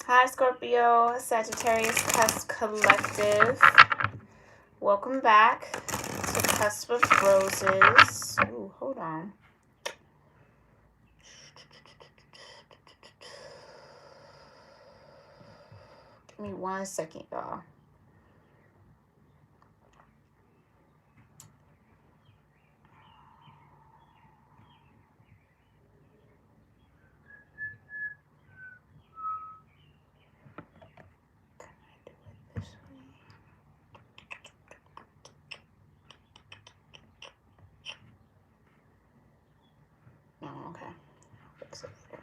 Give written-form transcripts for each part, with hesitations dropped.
Hi, Scorpio, Sagittarius, Cusp Collective. Welcome back to Cusp of Roses. Ooh, hold on. Give me 1 second, y'all. Okay. Fix it later.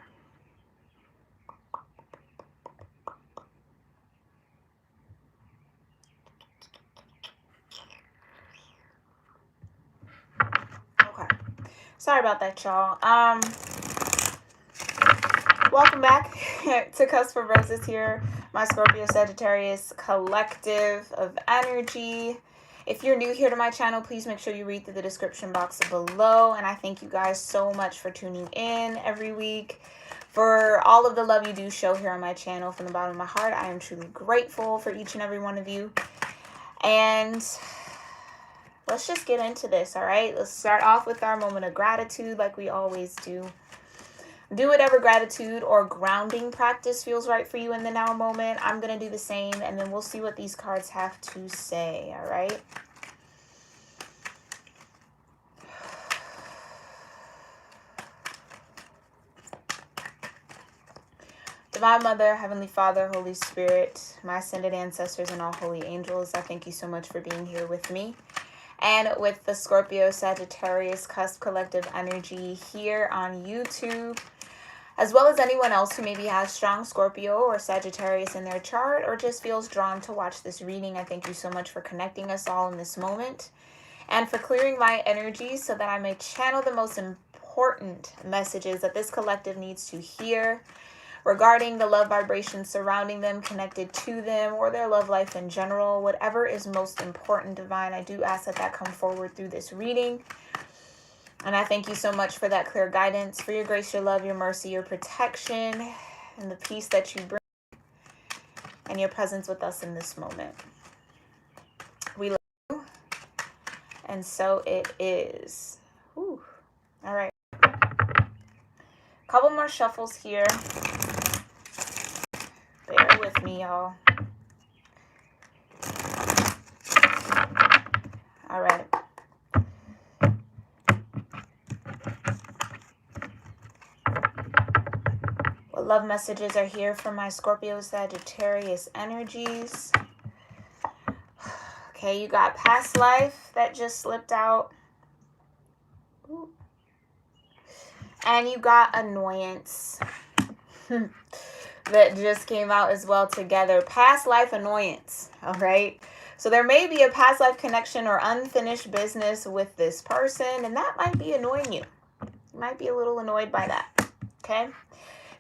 Okay. Sorry about that, y'all. Welcome back to Cusp of Roses here, my Scorpio Sagittarius collective of energy. If you're new here to my channel, please make sure you read through the description box below. And I thank you guys so much for tuning in every week. For all of the love you do show here on my channel from the bottom of my heart, I am truly grateful for each and every one of you. And let's just get into this, all right? Let's start off with our moment of gratitude like we always do. Do whatever gratitude or grounding practice feels right for you in the now moment. I'm going to do the same, and then we'll see what these cards have to say, all right? Divine Mother, Heavenly Father, Holy Spirit, my ascended ancestors, and all holy angels, I thank you so much for being here with me and with the Scorpio Sagittarius Cusp Collective energy here on YouTube, as well as anyone else who maybe has strong Scorpio or Sagittarius in their chart or just feels drawn to watch this reading. I thank you so much for connecting us all in this moment and for clearing my energy so that I may channel the most important messages that this collective needs to hear regarding the love vibration surrounding them, connected to them, or their love life in general. Whatever is most important, Divine, I do ask that that come forward through this reading. And I thank you so much for that clear guidance, for your grace, your love, your mercy, your protection, and the peace that you bring, and your presence with us in this moment. We love you, and so it is. Whew. All right. Couple more shuffles here. Bear with me, y'all. All right. What love messages are here for my Scorpio Sagittarius energies? Okay, you got past life that just slipped out. Ooh. And you got annoyance. That just came out as well together. Past life annoyance, all right? So there may be a past life connection or unfinished business with this person, and that might be annoying you. You might be a little annoyed by that, okay?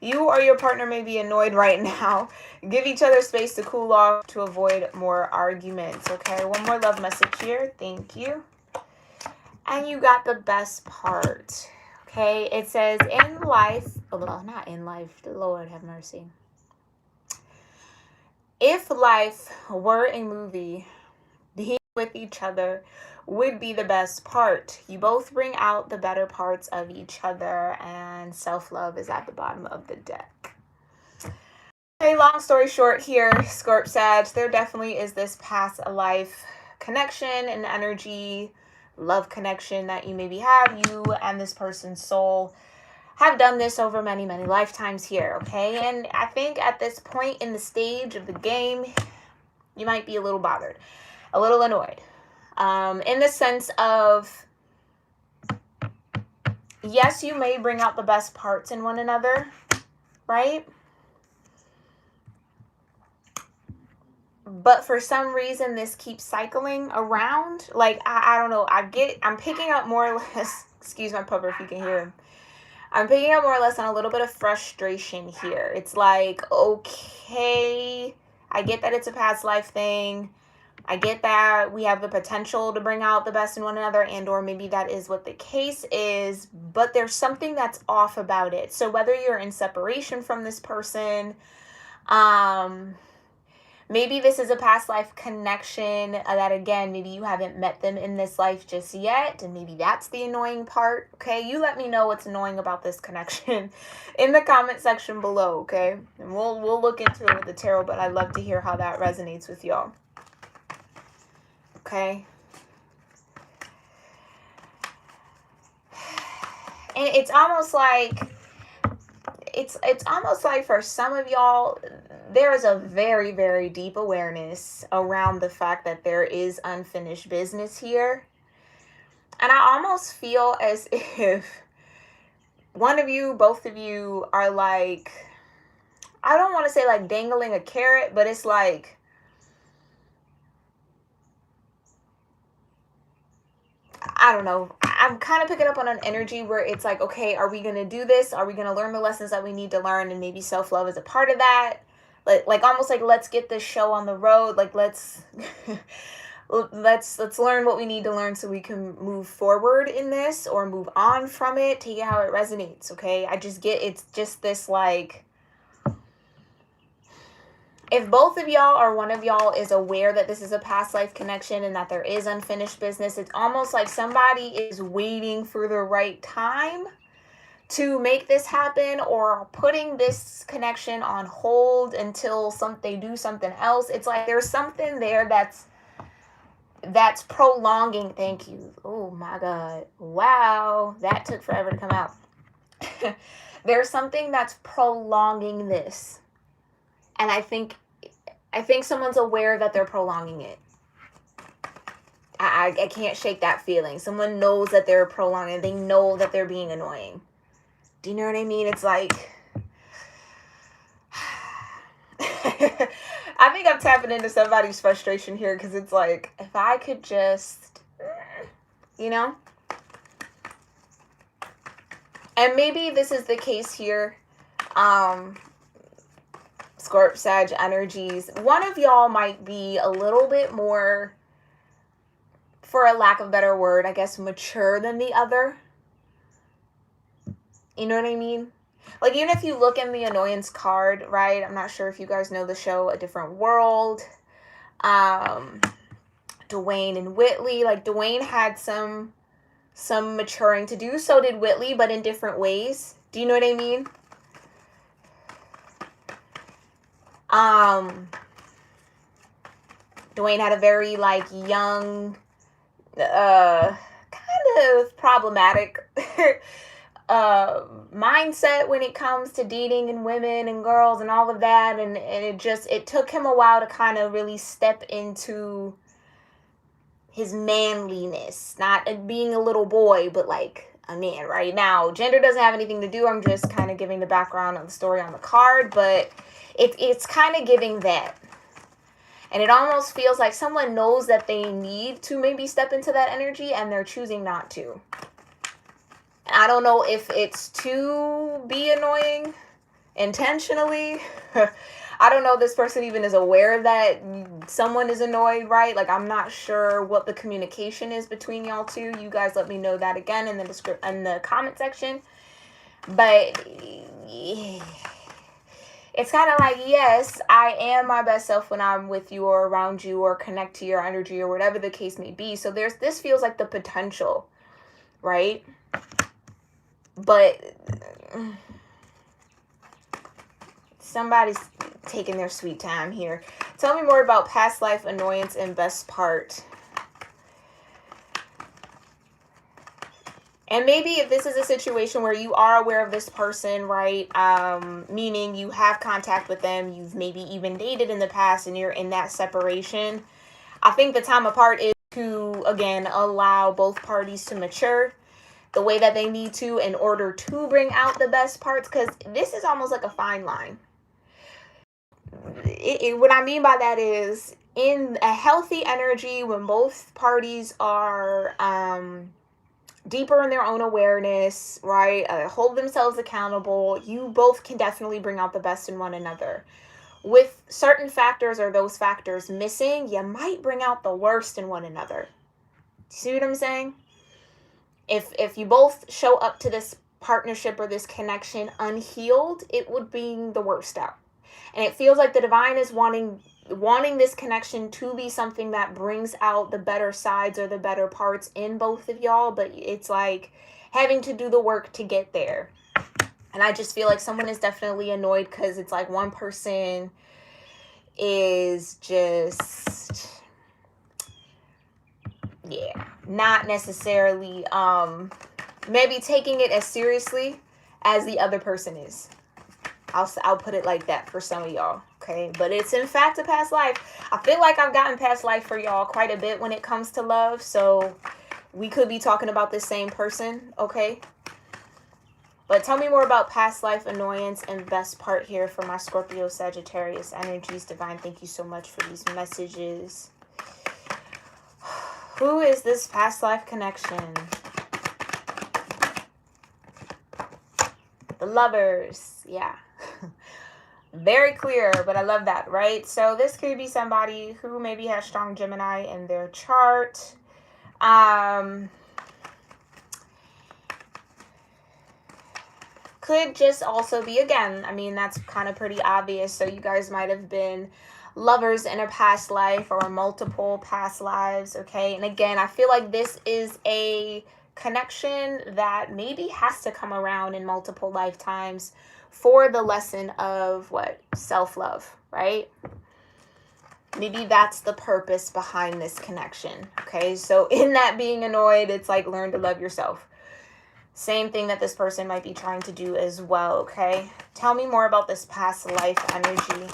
You or your partner may be annoyed right now. Give each other space to cool off to avoid more arguments, okay? One more love message here. Thank you. And you got the best part, okay? It says in life, well, not in life, the Lord have mercy. If life were a movie, being with each other would be the best part. You both bring out the better parts of each other, and self-love is at the bottom of the deck. Okay, long story short here, Scorp Sag, there definitely is this past life connection and energy, love connection that you maybe have. You and this person's soul have done this over many, many lifetimes here, okay? And I think at this point in the stage of the game, you might be a little bothered, a little annoyed. In the sense of, yes, you may bring out the best parts in one another, right? But for some reason, this keeps cycling around. Like, I don't know. I'm picking up more or less, excuse my pupper if you can hear him. I'm picking up more or less on a little bit of frustration here. It's like, okay, I get that it's a past life thing. I get that we have the potential to bring out the best in one another, and or maybe that is what the case is, but there's something that's off about it. So whether you're in separation from this person, Maybe this is a past life connection that, again, maybe you haven't met them in this life just yet, and maybe that's the annoying part. Okay, you let me know what's annoying about this connection in the comment section below. Okay, and we'll look into it with the tarot, but I'd love to hear how that resonates with y'all. Okay. And it's almost like for some of y'all, there is a very, very deep awareness around the fact that there is unfinished business here. And I almost feel as if one of you, both of you are like, I don't want to say like dangling a carrot, but it's like, I don't know. I'm kind of picking up on an energy where it's like, okay, are we going to do this? Are we going to learn the lessons that we need to learn? And maybe self-love is a part of that. Like almost like, let's get this show on the road. Like, let's learn what we need to learn so we can move forward in this or move on from it. Take it how it resonates. Okay. I just get, it's just this like, if both of y'all or one of y'all is aware that this is a past life connection and that there is unfinished business, it's almost like somebody is waiting for the right time to make this happen, or putting this connection on hold until they do something else. It's like there's something there that's prolonging. Thank you. Oh my God. Wow. That took forever to come out. There's something that's prolonging this. And I think someone's aware that they're prolonging it. I can't shake that feeling. Someone knows that they're prolonging. They know that they're being annoying. Do you know what I mean? It's like, I think I'm tapping into somebody's frustration here, because it's like, if I could just, you know? And maybe this is the case here. Scorp, Sag energies. One of y'all might be a little bit more, for a lack of a better word, I guess, mature than the other. You know what I mean? Like, even if you look in the annoyance card, right? I'm not sure if you guys know the show A Different World. Dwayne and Whitley. Like, Dwayne had some maturing to do. So did Whitley, but in different ways. Do you know what I mean? Dwayne had a very, like, young, kind of problematic mindset when it comes to dating and women and girls and all of that. And it took him a while to kind of really step into his manliness, not being a little boy, but like a man. Right now, gender doesn't have anything to do. I'm just kind of giving the background of the story on the card, but it's kind of giving that. And it almost feels like someone knows that they need to maybe step into that energy, and they're choosing not to. I don't know if it's to be annoying intentionally. I don't know if this person even is aware that someone is annoyed, right? Like, I'm not sure what the communication is between y'all two. You guys let me know that again in the comment section. But it's kind of like, yes, I am my best self when I'm with you or around you or connect to your energy or whatever the case may be. So this feels like the potential, right? But somebody's taking their sweet time here. Tell me more about past life annoyance and best part. And maybe if this is a situation where you are aware of this person, right? Meaning you have contact with them, you've maybe even dated in the past, and you're in that separation. I think the time apart is to, again, allow both parties to mature the way that they need to in order to bring out the best parts, because this is almost like a fine line. What I mean by that is, in a healthy energy, when both parties are deeper in their own awareness, right, hold themselves accountable, you both can definitely bring out the best in one another. With certain factors or those factors missing, you might bring out the worst in one another. See what I'm saying? If you both show up to this partnership or this connection unhealed, it would bring the worst out. And it feels like the divine is wanting this connection to be something that brings out the better sides or the better parts in both of y'all, but it's like having to do the work to get there. And I just feel like someone is definitely annoyed because it's like one person is just, yeah, not necessarily maybe taking it as seriously as the other person is. I'll put it like that for some of y'all, okay? But it's in fact a past life. I feel like I've gotten past life for y'all quite a bit when it comes to love, so we could be talking about this same person, okay? But tell me more about past life annoyance and best part here for my Scorpio Sagittarius energies. Divine, thank you so much for these messages. Who is this past life connection? The Lovers, yeah. Very clear, but I love that, right? So this could be somebody who maybe has strong Gemini in their chart. Could just also be, again, I mean, that's kind of pretty obvious. So you guys might have been lovers in a past life or multiple past lives, okay? And again, I feel like this is a connection that maybe has to come around in multiple lifetimes for the lesson of what? Self-love, right? Maybe that's the purpose behind this connection, okay? So in that being annoyed, it's like learn to love yourself. Same thing that this person might be trying to do as well, okay? Tell me more about this past life energy,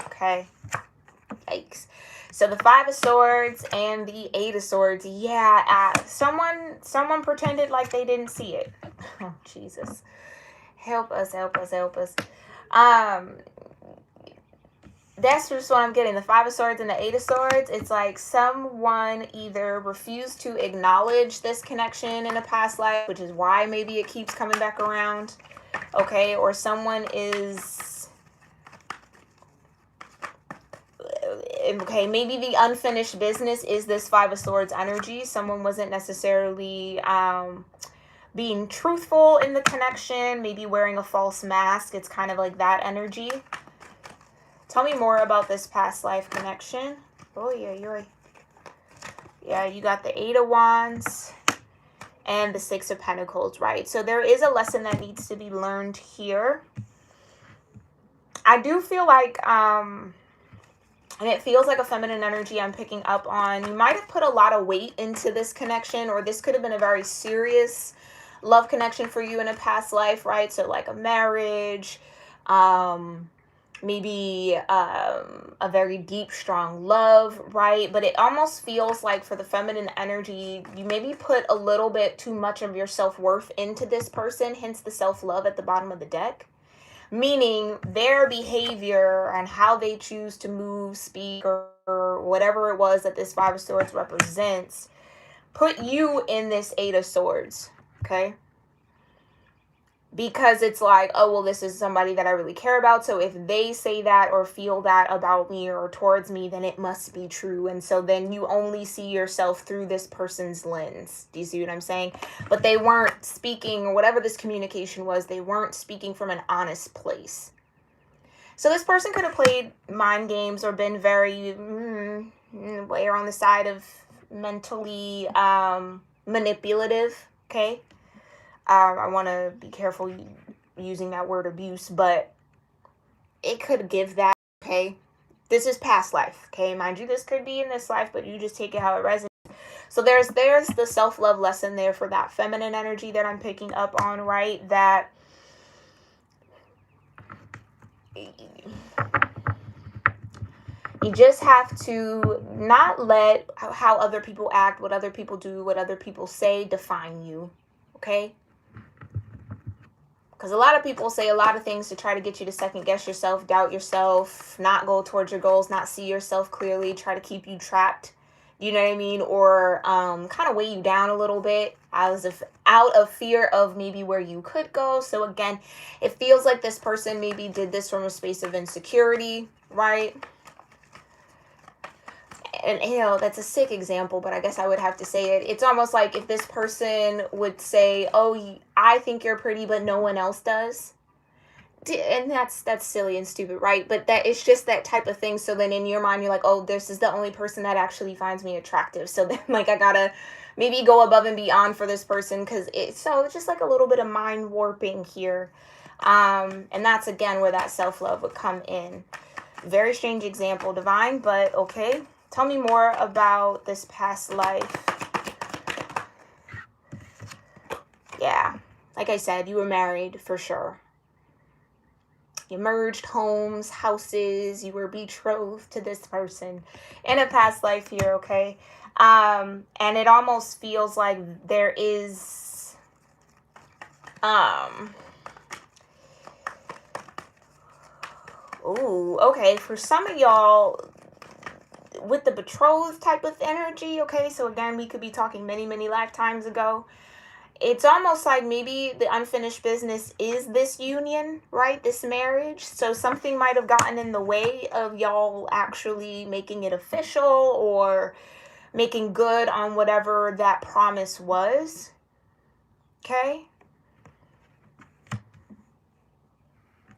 okay? Yikes. So the Five of Swords and the Eight of Swords, yeah, someone pretended like they didn't see it. Oh, Jesus. Help us, help us, help us. That's just what I'm getting. The Five of Swords and the Eight of Swords. It's like someone either refused to acknowledge this connection in a past life, which is why maybe it keeps coming back around. Okay, or someone is... Okay, maybe the unfinished business is this Five of Swords energy. Someone wasn't necessarily... being truthful in the connection, maybe wearing a false mask. It's kind of like that energy. Tell me more about this past life connection. Oh, yeah. Yeah, you got the Eight of Wands and the Six of Pentacles, right? So there is a lesson that needs to be learned here. I do feel like, and it feels like a feminine energy I'm picking up on. You might have put a lot of weight into this connection, or this could have been a very serious love connection for you in a past life, right? So like a marriage, maybe a very deep, strong love, right? But it almost feels like for the feminine energy, you maybe put a little bit too much of your self-worth into this person, hence the self-love at the bottom of the deck. Meaning their behavior and how they choose to move, speak, or whatever it was that this Five of Swords represents, put you in this Eight of Swords, okay? Because it's like, oh, well, this is somebody that I really care about. So if they say that or feel that about me or towards me, then it must be true. And so then you only see yourself through this person's lens. Do you see what I'm saying? But they weren't speaking, or whatever this communication was, they weren't speaking from an honest place. So this person could have played mind games or been very, way on the side of mentally manipulative, okay? I want to be careful using that word abuse, but it could give that, okay? This is past life, okay? Mind you, this could be in this life, but you just take it how it resonates. So there's the self-love lesson there for that feminine energy that I'm picking up on, right? That you just have to not let how other people act, what other people do, what other people say define you, okay? Because a lot of people say a lot of things to try to get you to second guess yourself, doubt yourself, not go towards your goals, not see yourself clearly, try to keep you trapped, you know what I mean? Or kind of weigh you down a little bit out of fear of maybe where you could go. So again, it feels like this person maybe did this from a space of insecurity, right? And, you know, that's a sick example, but I guess I would have to say it. It's almost like if this person would say, oh, I think you're pretty, but no one else does. And that's silly and stupid, right? But that it's just that type of thing. So then in your mind you're like, oh, this is the only person that actually finds me attractive, so then like I gotta maybe go above and beyond for this person, because it's just like a little bit of mind warping here. And that's again where that self-love would come in. Very strange example, divine, but okay. Tell me more about this past life. Yeah, like I said, you were married for sure. You merged homes, houses, you were betrothed to this person in a past life here, okay? And it almost feels like there is ooh, okay, for some of y'all with the betrothed type of energy, okay? So again, we could be talking many, many lifetimes ago. It's almost like maybe the unfinished business is this union, right? This marriage. So something might have gotten in the way of y'all actually making it official or making good on whatever that promise was. Okay?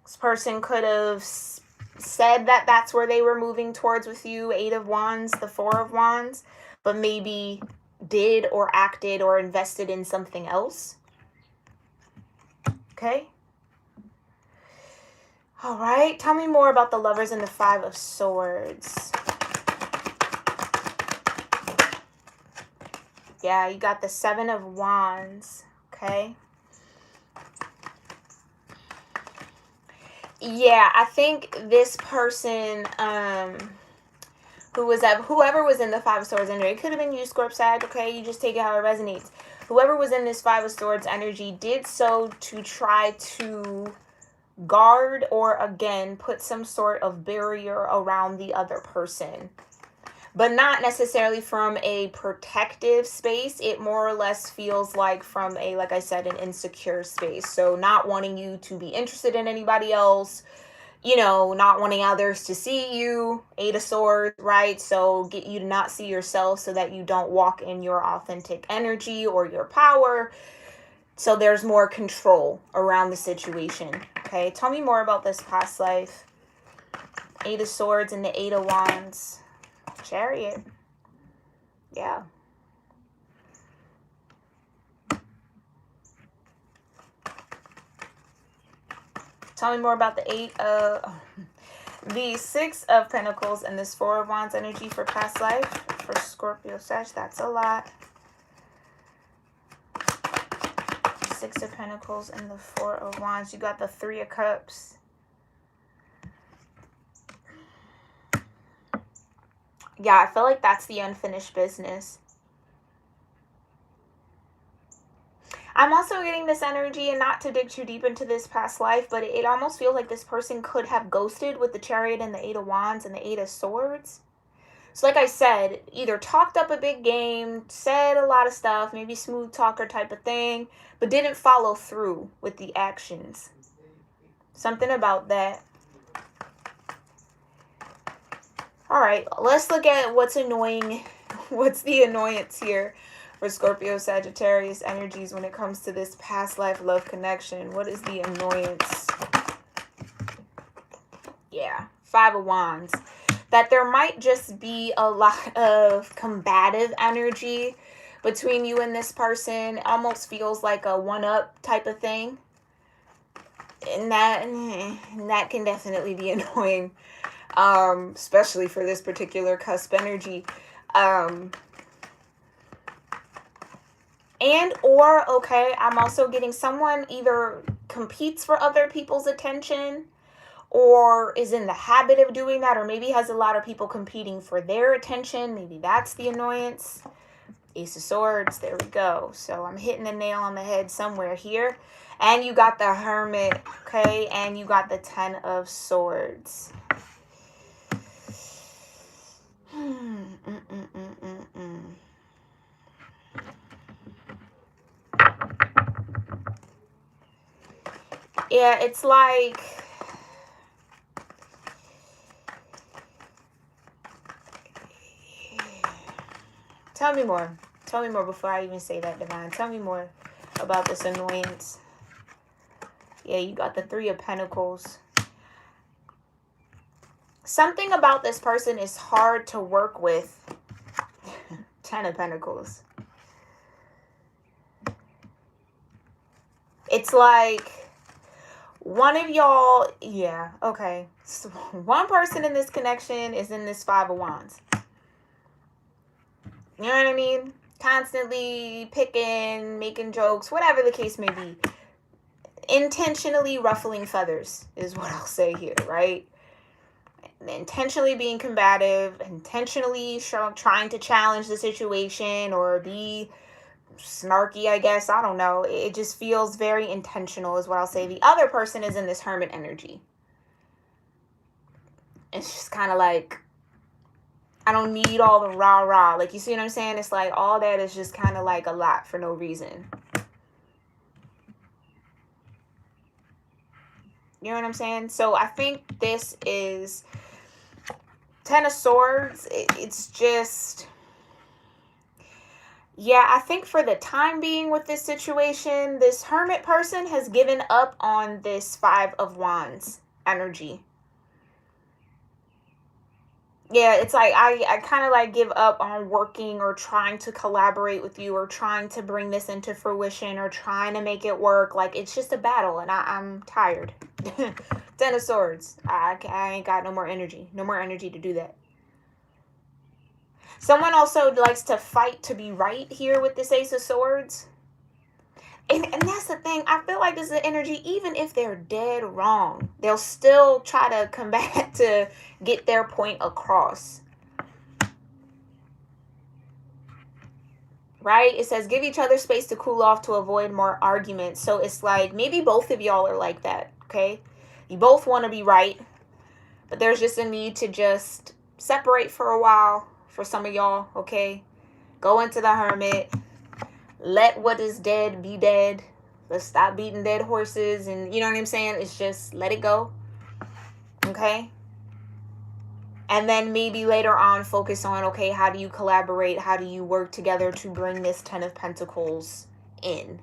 This person could have said that that's where they were moving towards with you, 8 of Wands, the 4 of Wands, but maybe did or acted or invested in something else. Okay. All right. Tell me more about the Lovers and the 5 of Swords. Yeah, you got the 7 of Wands. Okay. Yeah, I think this person, whoever was in the 5 of Swords energy, it could have been you, Scorp Sag, okay? You just take it how it resonates. Whoever was in this 5 of Swords energy did so to try to guard or, again, put some sort of barrier around the other person. But not necessarily from a protective space. It more or less feels like from a, like I said, an insecure space. So not wanting you to be interested in anybody else, you know, not wanting others to see you, 8 of Swords, right? So get you to not see yourself so that you don't walk in your authentic energy or your power. So there's more control around the situation, okay? Tell me more about this past life. 8 of Swords and the 8 of Wands. Chariot. Yeah. Tell me more about the 6 of Pentacles and this 4 of Wands energy for past life. For Scorpio Sag, that's a lot. 6 of Pentacles and the 4 of Wands. You got the 3 of Cups. Yeah, I feel like that's the unfinished business. I'm also getting this energy, and not to dig too deep into this past life, but it almost feels like this person could have ghosted with the Chariot and the 8 of Wands and the 8 of Swords. So like I said, either talked up a big game, said a lot of stuff, maybe smooth talker type of thing, but didn't follow through with the actions. Something about that. All right, let's look at what's annoying. What's the annoyance here for Scorpio Sagittarius energies when it comes to this past life love connection? What is the annoyance? Yeah, 5 of Wands. That there might just be a lot of combative energy between you and this person. It almost feels like a one-up type of thing. And that can definitely be annoying. Especially for this particular cusp energy. And or, okay, I'm also getting someone either competes for other people's attention or is in the habit of doing that, or maybe has a lot of people competing for their attention. Maybe that's the annoyance. Ace of Swords, there we go. So I'm hitting the nail on the head somewhere here. And you got the Hermit, okay? And you got the 10 of Swords. Yeah, it's like... Tell me more. Tell me more before I even say that, Divine. Tell me more about this annoyance. Yeah, you got the Three of Pentacles. Something about this person is hard to work with. Ten of Pentacles. It's like one of y'all, yeah, okay. So one person in this connection is in this Five of Wands. You know what I mean? Constantly picking, making jokes, whatever the case may be. Intentionally ruffling feathers is what I'll say here, right? Intentionally being combative, intentionally trying to challenge the situation or be snarky, I guess. I don't know. It just feels very intentional is what I'll say. The other person is in this Hermit energy. It's just kind of like, I don't need all the rah-rah. Like, you see what I'm saying? It's like all that is just kind of like a lot for no reason. You know what I'm saying? So I think this is Ten of Swords. It's just... yeah, I think for the time being with this situation, this Hermit person has given up on this Five of Wands energy. Yeah, it's like I kind of like give up on working or trying to collaborate with you or trying to bring this into fruition or trying to make it work. Like, it's just a battle and I'm tired. Ten of Swords. I ain't got no more energy. No more energy to do that. Someone also likes to fight to be right here with this Ace of Swords. And that's the thing. I feel like this is the energy, even if they're dead wrong, they'll still try to come back to get their point across. Right? It says, give each other space to cool off to avoid more arguments. So it's like, maybe both of y'all are like that, okay? You both want to be right, but there's just a need to just separate for a while for some of y'all, okay? Go into the Hermit. Let what is dead be dead. Let's stop beating dead horses. And you know what I'm saying? It's just let it go. Okay? And then maybe later on focus on, okay, how do you collaborate? How do you work together to bring this Ten of Pentacles in?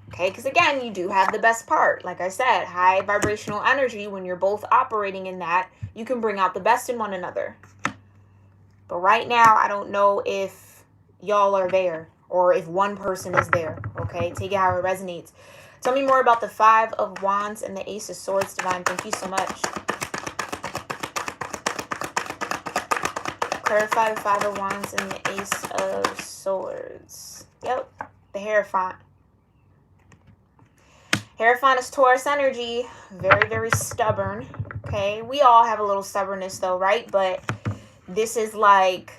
Okay? Because again, you do have the best part. Like I said, high vibrational energy. When you're both operating in that, you can bring out the best in one another. But right now, I don't know if y'all are there. Or if one person is there, okay? Take it how it resonates. Tell me more about the Five of Wands and the Ace of Swords, Divine. Thank you so much. Clarify the Five of Wands and the Ace of Swords. Yep, the Hierophant. Hierophant is Taurus energy. Very, very stubborn, okay? We all have a little stubbornness though, right? But this is like...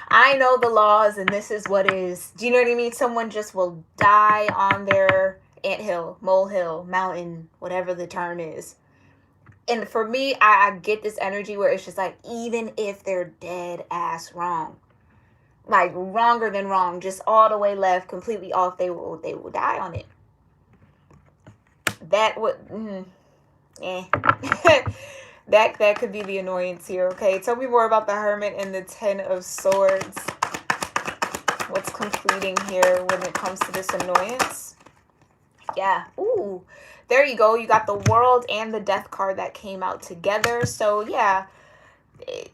I know the laws and this is what is. Do you know what I mean? Someone just will die on their anthill, molehill, mountain, whatever the term is. And for me, I get this energy where it's just like, even if they're dead ass wrong, like wronger than wrong, just all the way left, completely off, they will die on it. That would, That could be the annoyance here, okay? Tell me more about the Hermit and the Ten of Swords. What's completing here when it comes to this annoyance? Yeah. Ooh. There you go. You got the World and the Death card that came out together. So, yeah.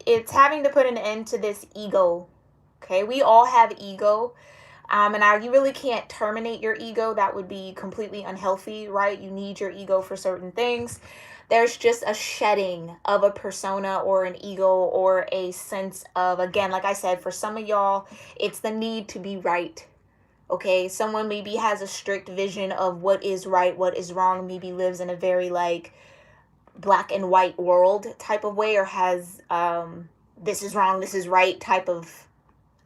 It's having to put an end to this ego. Okay? We all have ego. And you really can't terminate your ego. That would be completely unhealthy, right? You need your ego for certain things. There's just a shedding of a persona or an ego or a sense of, again, like I said, for some of y'all, it's the need to be right. Okay, someone maybe has a strict vision of what is right, what is wrong, maybe lives in a very like black and white world type of way, or has this is wrong, this is right type of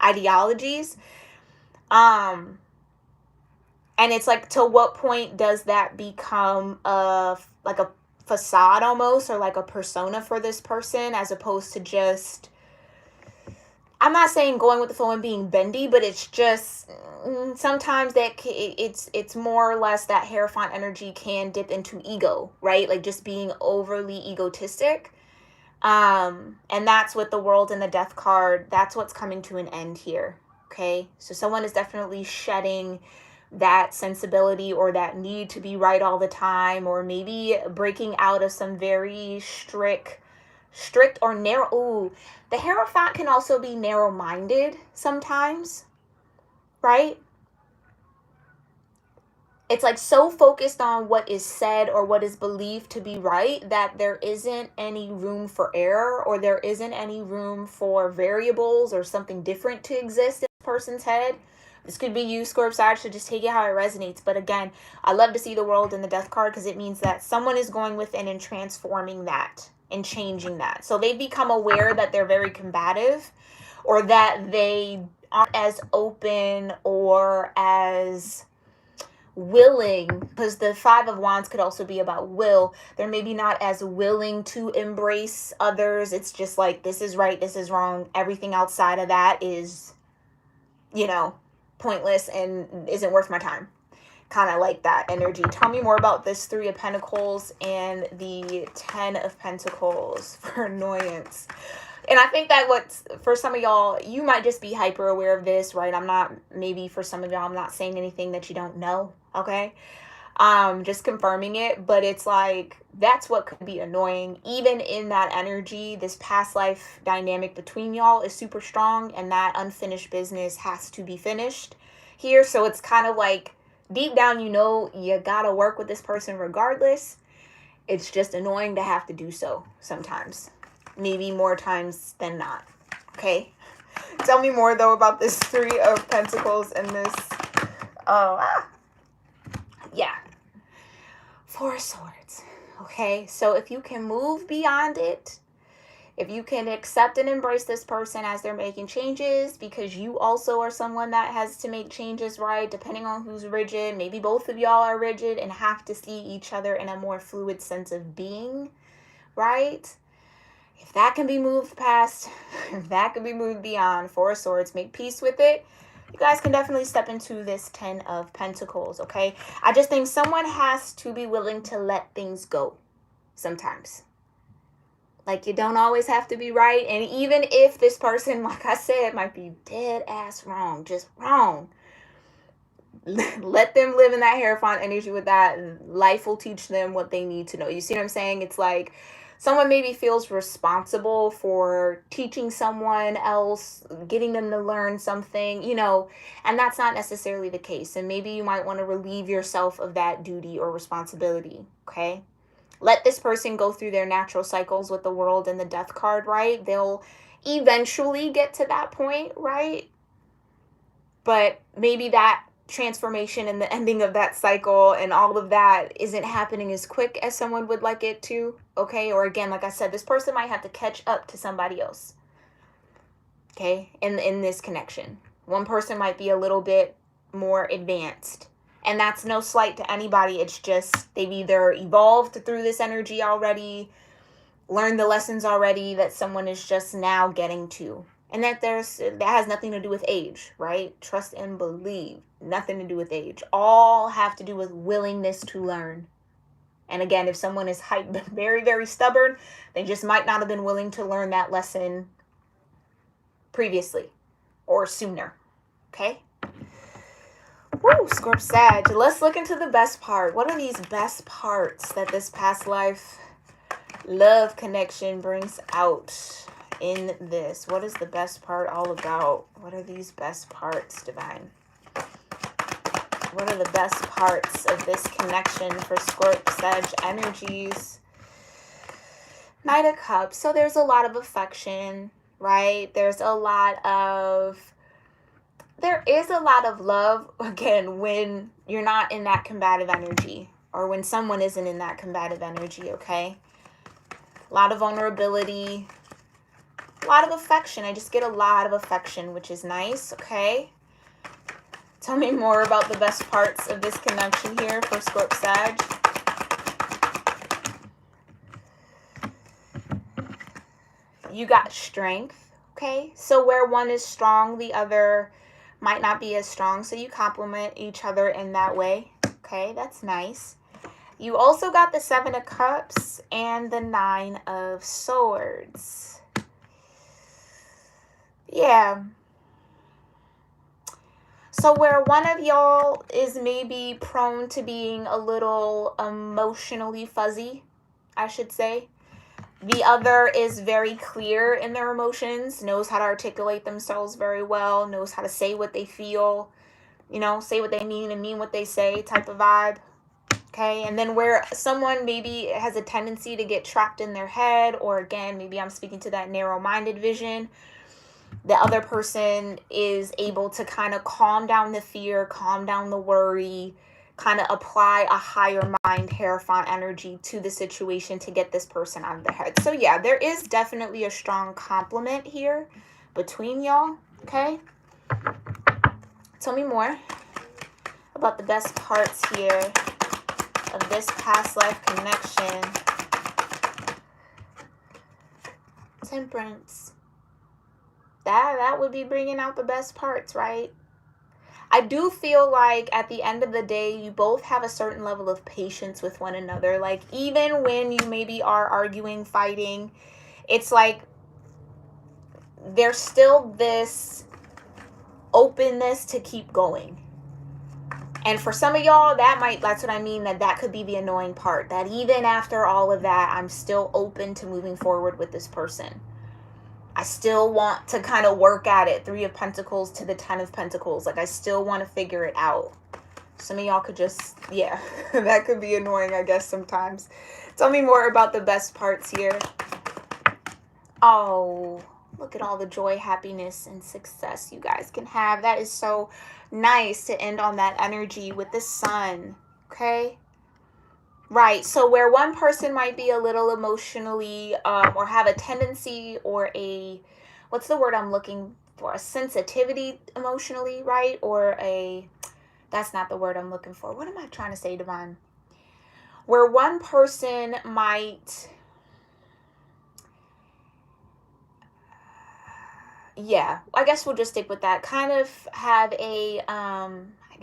ideologies. And it's like, to what point does that become like a facade almost, or like a persona for this person, as opposed to just, I'm not saying going with the flow and being bendy, but it's just sometimes that it's more or less that Hierophant energy can dip into ego, right? Like just being overly egotistic. And that's with the World and the Death card. That's what's coming to an end here. Okay, so someone is definitely shedding that sensibility or that need to be right all the time, or maybe breaking out of some very strict or narrow. Ooh, the Hierophant can also be narrow-minded sometimes, right? It's like so focused on what is said or what is believed to be right that there isn't any room for error, or there isn't any room for variables or something different to exist in this person's head. This could be you, Scorpio, so just take it how it resonates. But again, I love to see the World in the Death card, because it means that someone is going within and transforming that and changing that. So they become aware that they're very combative, or that they aren't as open or as willing, because the Five of Wands could also be about will. They're maybe not as willing to embrace others. It's just like, this is right, this is wrong. Everything outside of that is, you know, pointless and isn't worth my time. Kind of like that energy. Tell me more about this Three of Pentacles and the 10 of Pentacles for annoyance. And I think that what's, for some of y'all, you might just be hyper aware of this, right? Maybe for some of y'all, I'm not saying anything that you don't know, okay? Just confirming it, but it's like, that's what could be annoying. Even in that energy, this past life dynamic between y'all is super strong, and that unfinished business has to be finished here. So it's kind of like, deep down, you know, you gotta work with this person regardless. It's just annoying to have to do so sometimes. Maybe more times than not. Okay? Tell me more, though, about this Three of Pentacles and this... yeah. Four of Swords. Okay? So if you can move beyond it, if you can accept and embrace this person as they're making changes, because you also are someone that has to make changes, right? Depending on who's rigid. Maybe both of y'all are rigid and have to see each other in a more fluid sense of being, right? If that can be moved past, if that can be moved beyond, Four of Swords, make peace with it, you guys can definitely step into this 10 of Pentacles, okay? I just think someone has to be willing to let things go sometimes. Like, you don't always have to be right. And even if this person, like I said, might be dead ass wrong, just wrong, let them live in that Hierophant energy with that. Life will teach them what they need to know. You see what I'm saying? It's like, someone maybe feels responsible for teaching someone else, getting them to learn something, you know, and that's not necessarily the case. And maybe you might want to relieve yourself of that duty or responsibility, okay? Let this person go through their natural cycles with the World and the Death card, right? They'll eventually get to that point, right? But maybe that transformation and the ending of that cycle and all of that isn't happening as quick as someone would like it to, okay? Or again, like I said, this person might have to catch up to somebody else, okay, in this connection. One person might be a little bit more advanced, and that's no slight to anybody. It's just they've either evolved through this energy already, learned the lessons already that someone is just now getting to. And that has nothing to do with age, right? Trust and believe. Nothing to do with age. All have to do with willingness to learn. And again, if someone is very, very stubborn, they just might not have been willing to learn that lesson previously or sooner. Okay? Woo, Scorp Sag. Let's look into the best part. What are these best parts that this past life love connection brings out in this? What is the best part all about? What are these best parts, Divine? What are the best parts of this connection for Scorp Sag energies? Knight of Cups. So there's a lot of affection, right? There is a lot of love, again, when you're not in that combative energy, or when someone isn't in that combative energy, okay? A lot of vulnerability, a lot of affection. I just get a lot of affection, which is nice, okay? Tell me more about the best parts of this connection here for Scorp Sag. You got strength, okay? So where one is strong, the other might not be as strong. So you complement each other in that way, okay? That's nice. You also got the Seven of Cups and the Nine of Swords. Yeah. So where one of y'all is maybe prone to being a little emotionally fuzzy, I should say, the other is very clear in their emotions, knows how to articulate themselves very well, knows how to say what they feel, you know, say what they mean and mean what they say type of vibe. Okay, and then where someone maybe has a tendency to get trapped in their head, or again, maybe I'm speaking to that narrow-minded vision, the other person is able to kind of calm down the fear, calm down the worry, kind of apply a higher mind Hierophant energy to the situation to get this person out of their head. So yeah, there is definitely a strong complement here between y'all. Okay, tell me more about the best parts here of this past life connection. Temperance. That would be bringing out the best parts, right? I do feel like at the end of the day, you both have a certain level of patience with one another. Like, even when you maybe are arguing, fighting, it's like there's still this openness to keep going. And for some of y'all, that's what I mean, that could be the annoying part. That even after all of that, I'm still open to moving forward with this person. I still want to kind of work at it. 3 of Pentacles to the 10 of Pentacles. Like, I still want to figure it out. Some of y'all could just, yeah, that could be annoying, I guess, sometimes. Tell me more about the best parts here. Oh, look at all the joy, happiness, and success you guys can have. That is so nice to end on that energy with the sun, okay? Right, so where one person might be a little emotionally or have a tendency or what's the word I'm looking for? A sensitivity emotionally, right? Or that's not the word I'm looking for. What am I trying to say, Divine? Where one person might, yeah, I guess we'll just stick with that. Kind of have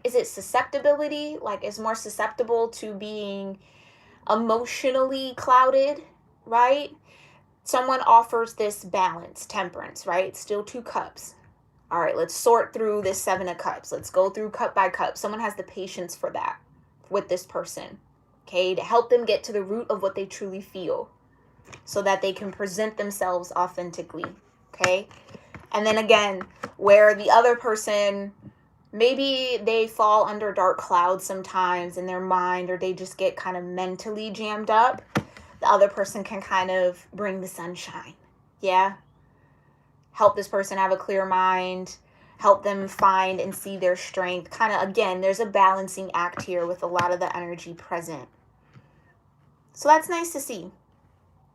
is it susceptibility? Like, is more susceptible to being emotionally clouded, right? Someone offers this balance, temperance, right? Still 2 cups. All right, let's sort through this 7 of cups. Let's go through cup by cup. Someone has the patience for that with this person, okay? To help them get to the root of what they truly feel so that they can present themselves authentically, okay? And then again, where the other person, maybe they fall under dark clouds sometimes in their mind, or they just get kind of mentally jammed up, the other person can kind of bring the sunshine. Yeah? Help this person have a clear mind, help them find and see their strength. Kind of, again, there's a balancing act here with a lot of the energy present. So that's nice to see.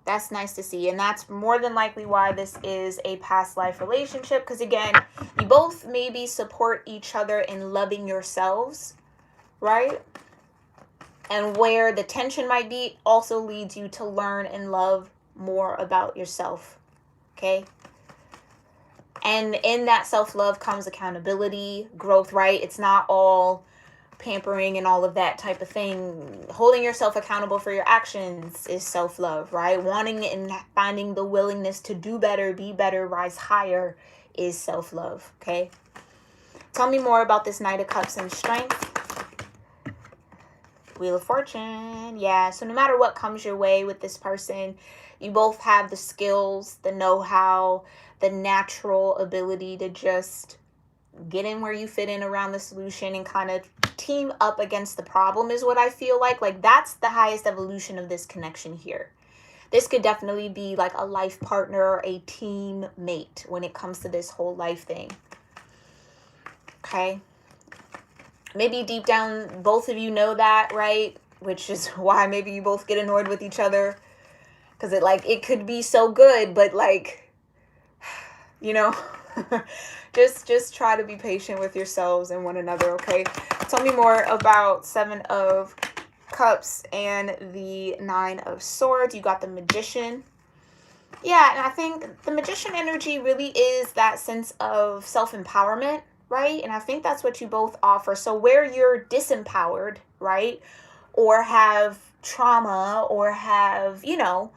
That's nice to see. And that's more than likely why this is a past life relationship. Because again, you both maybe support each other in loving yourselves, right? And where the tension might be also leads you to learn and love more about yourself, okay? And in that self-love comes accountability, growth, right? It's not all pampering and all of that type of thing. Holding yourself accountable for your actions is self-love, right? Wanting and finding the willingness to do better, be better, rise higher is self-love, okay? Tell me more about this Knight of Cups and strength. Wheel of Fortune. Yeah, so no matter what comes your way with this person, you both have the skills, the know-how, the natural ability to just get in where you fit in around the solution and kind of team up against the problem is what I feel like. Like, that's the highest evolution of this connection here. This could definitely be like a life partner, a team mate when it comes to this whole life thing. Okay. Maybe deep down, both of you know that, right? Which is why maybe you both get annoyed with each other. Because it could be so good, but like, you know, just try to be patient with yourselves and one another, okay? Tell me more about 7 of Cups and the 9 of Swords. You got the Magician. Yeah, and I think the Magician energy really is that sense of self-empowerment, right? And I think that's what you both offer. So where you're disempowered, right? Or have trauma or have, you know,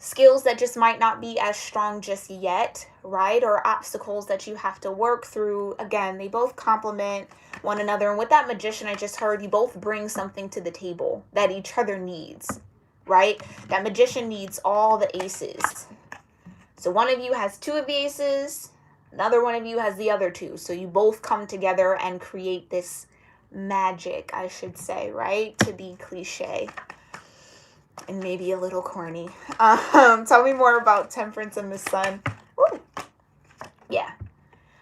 skills that just might not be as strong just yet, right? Or obstacles that you have to work through. Again, they both complement one another. And with that Magician I just heard, you both bring something to the table that each other needs, right? That Magician needs all the aces. So one of you has 2 of the aces, another one of you has the other 2. So you both come together and create this magic, I should say, right? To be cliche and maybe a little corny. Tell me more about Temperance and the Sun. Ooh. Yeah.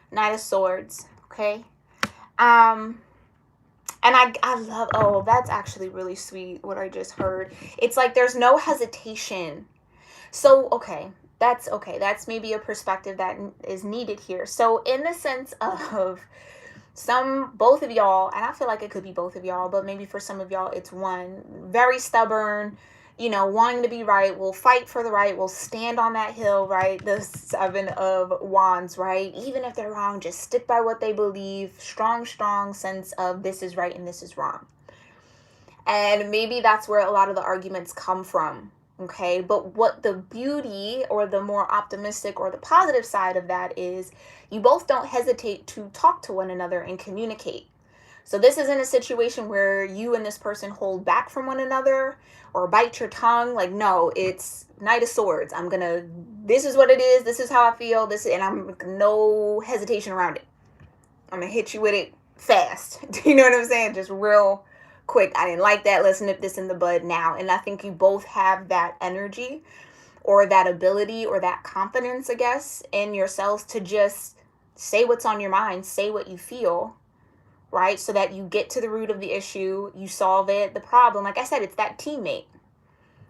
Knight of Swords. Okay. And I love, oh, that's actually really sweet what I just heard. It's like there's no hesitation. So, okay. That's maybe a perspective that is needed here. So in the sense of both of y'all, and I feel like it could be both of y'all, but maybe for some of y'all it's one, very stubborn, wanting to be right, will fight for the right, will stand on that hill, right? The 7 of Wands, right? Even if they're wrong, just stick by what they believe. Strong sense of this is right and this is wrong. And maybe that's where a lot of the arguments come from. Okay, but what the beauty or the more optimistic or the positive side of that is, you both don't hesitate to talk to one another and communicate. So this isn't a situation where you and this person hold back from one another or bite your tongue. Like, no, it's Knight of Swords. This is what it is. This is how I feel. And I'm no hesitation around it. I'm gonna hit you with it fast. Do you know what I'm saying? Just real quick. I didn't like that. Let's nip this in the bud now. And I think you both have that energy or that ability or that confidence, I guess, in yourselves to just say what's on your mind, say what you feel, right? So that you get to the root of the issue, you solve it. The problem, like I said, it's that teammate.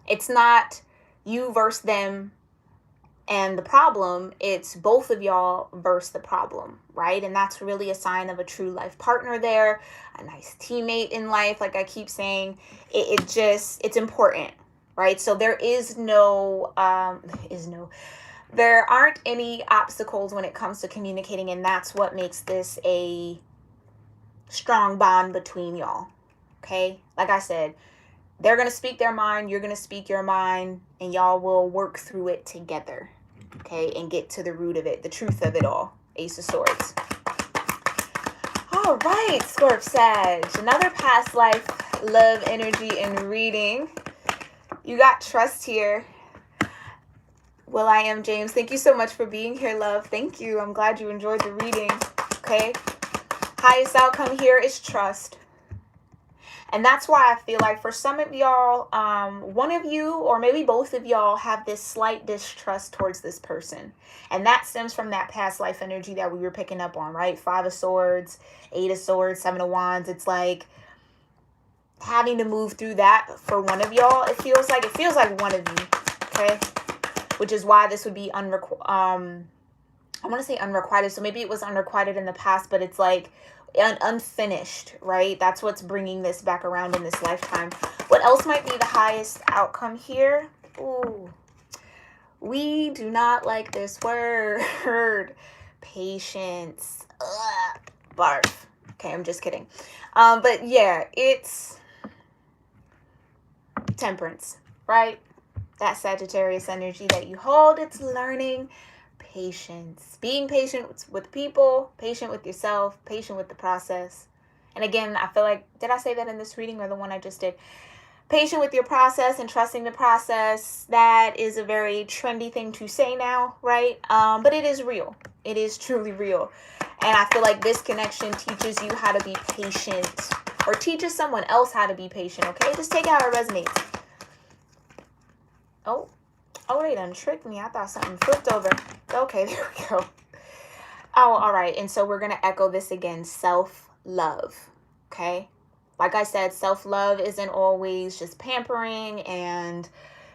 It's not you versus them and the problem, it's both of y'all versus the problem, right? And that's really a sign of a true life partner there, a nice teammate in life. Like I keep saying, it's important, right? So there aren't any obstacles when it comes to communicating, and that's what makes this a strong bond between y'all, okay? Like I said, they're going to speak their mind, you're going to speak your mind, and y'all will work through it together, okay? And get to the root of it, the truth of it all. Ace of Swords. All right, Scorp-Sag. Another past life love energy and reading. You got trust here. Well, I am James. Thank you so much for being here, love. Thank you. I'm glad you enjoyed the reading, okay? Highest outcome here is trust. And that's why I feel like for some of y'all, one of you or maybe both of y'all have this slight distrust towards this person. And that stems from that past life energy that we were picking up on, right? 5 of Swords, 8 of Swords, 7 of Wands. It's like having to move through that for one of y'all. It feels like one of you, okay? Which is why this would be I want to say unrequited. So maybe it was unrequited in the past, but it's like unfinished, right? That's what's bringing this back around in this lifetime. What else might be the highest outcome here? Ooh, we do not like this word. Patience. Ugh, barf. Okay, I'm just kidding. But yeah, it's Temperance, right? That Sagittarius energy that you hold, it's learning patience, being patient with people, patient with yourself, patient with the process. And again, I feel like, did I say that in this reading or the one I just did? Patient with your process and trusting the process. That is a very trendy thing to say now, right? But it is real. It is truly real. And I feel like this connection teaches you how to be patient, or teaches someone else how to be patient, okay? Just take it how it resonates. Oh, they done tricked me. I thought something flipped over. Okay, there we go. Oh, all right. And so we're going to echo this again. Self-love, okay? Like I said, self-love isn't always just pampering and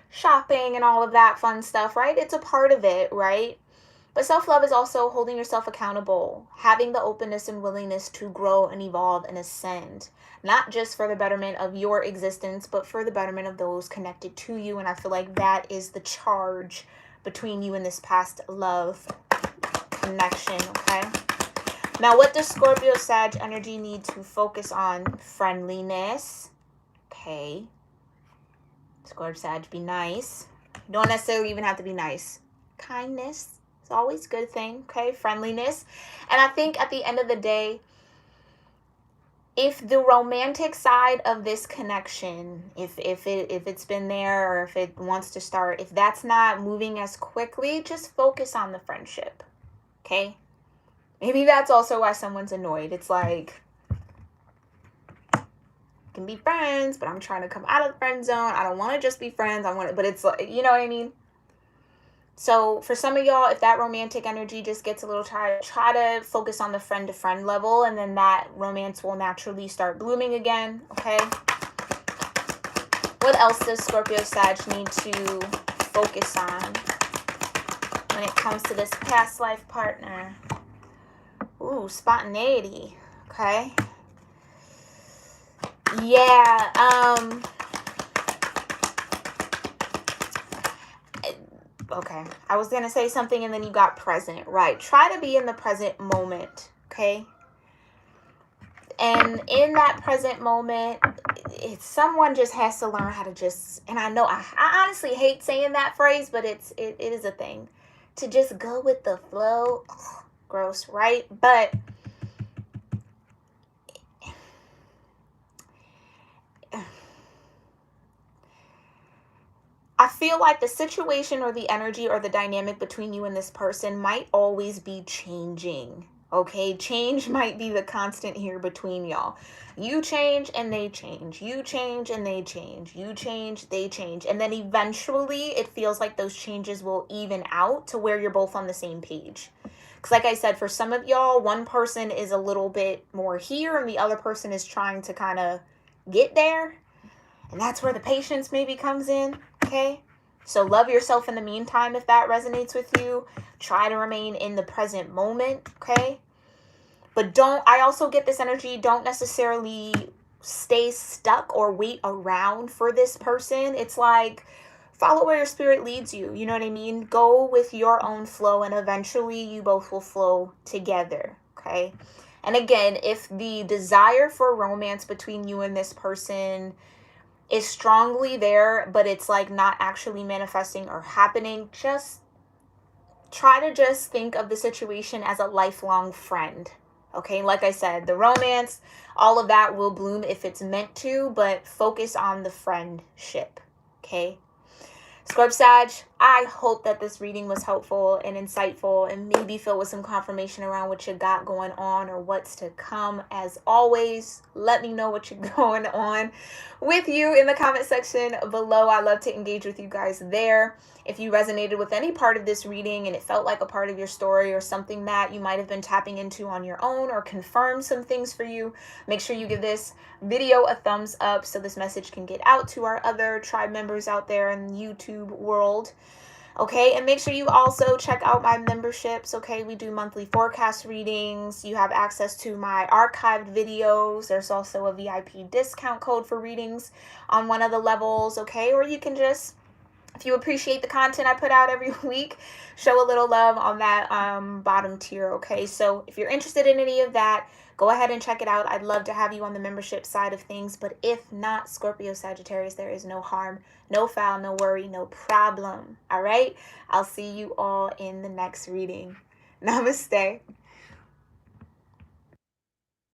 shopping and all of that fun stuff, right? It's a part of it, right? But self-love is also holding yourself accountable, having the openness and willingness to grow and evolve and ascend, not just for the betterment of your existence, but for the betterment of those connected to you. And I feel like that is the charge between you and this past love connection, okay? Now, what does Scorpio-Sag energy need to focus on? Friendliness, okay? Scorpio-Sag, be nice. You don't necessarily even have to be nice. Kindness is always a good thing, okay? Friendliness. And I think at the end of the day, if the romantic side of this connection, if it's been there, or if it wants to start, if that's not moving as quickly, just focus on the friendship, okay? Maybe that's also why someone's annoyed. It's like, can be friends, but I'm trying to come out of the friend zone. I don't want to just be friends. I want it, but it's like, you know what I mean? So for some of y'all, if that romantic energy just gets a little tired, try to focus on the friend to friend level, and then that romance will naturally start blooming again, okay? What else does Scorpio Sag need to focus on when it comes to this past life partner? Ooh, spontaneity, okay? Yeah, okay. I was going to say something and then you got present, right? Try to be in the present moment, okay? And in that present moment, someone just has to learn how to just, and I know, I honestly hate saying that phrase, but it is a thing. To just go with the flow. Ugh, gross, right? But I feel like the situation or the energy or the dynamic between you and this person might always be changing. Okay, change might be the constant here between y'all. You change and they change. You change and they change. You change, they change. And then eventually it feels like those changes will even out to where you're both on the same page. Because like I said, for some of y'all, one person is a little bit more here and the other person is trying to kind of get there. And that's where the patience maybe comes in, okay? So love yourself in the meantime if that resonates with you. Try to remain in the present moment, okay? But I also get this energy, don't necessarily stay stuck or wait around for this person. It's like, follow where your spirit leads you, you know what I mean? Go with your own flow and eventually you both will flow together, okay? And again, if the desire for romance between you and this person is strongly there, but it's like not actually manifesting or happening, just try to just think of the situation as a lifelong friend. Okay, like I said, the romance, all of that will bloom if it's meant to, but focus on the friendship. Okay. Scorp Sag, I hope that this reading was helpful and insightful and maybe filled with some confirmation around what you got going on or what's to come. As always, let me know what you're going on with you in the comment section below. I love to engage with you guys there. If you resonated with any part of this reading and it felt like a part of your story or something that you might have been tapping into on your own or confirmed some things for you, make sure you give this video a thumbs up so this message can get out to our other tribe members out there in the YouTube world. Okay, and make sure you also check out my memberships. Okay, we do monthly forecast readings. You have access to my archived videos. There's also a VIP discount code for readings on one of the levels. Okay, or you can just, if you appreciate the content I put out every week, show a little love on that bottom tier. Okay, so if you're interested in any of that, go ahead and check it out. I'd love to have you on the membership side of things. But if not, Scorpio Sagittarius, there is no harm, no foul, no worry, no problem. All right, I'll see you all in the next reading. Namaste.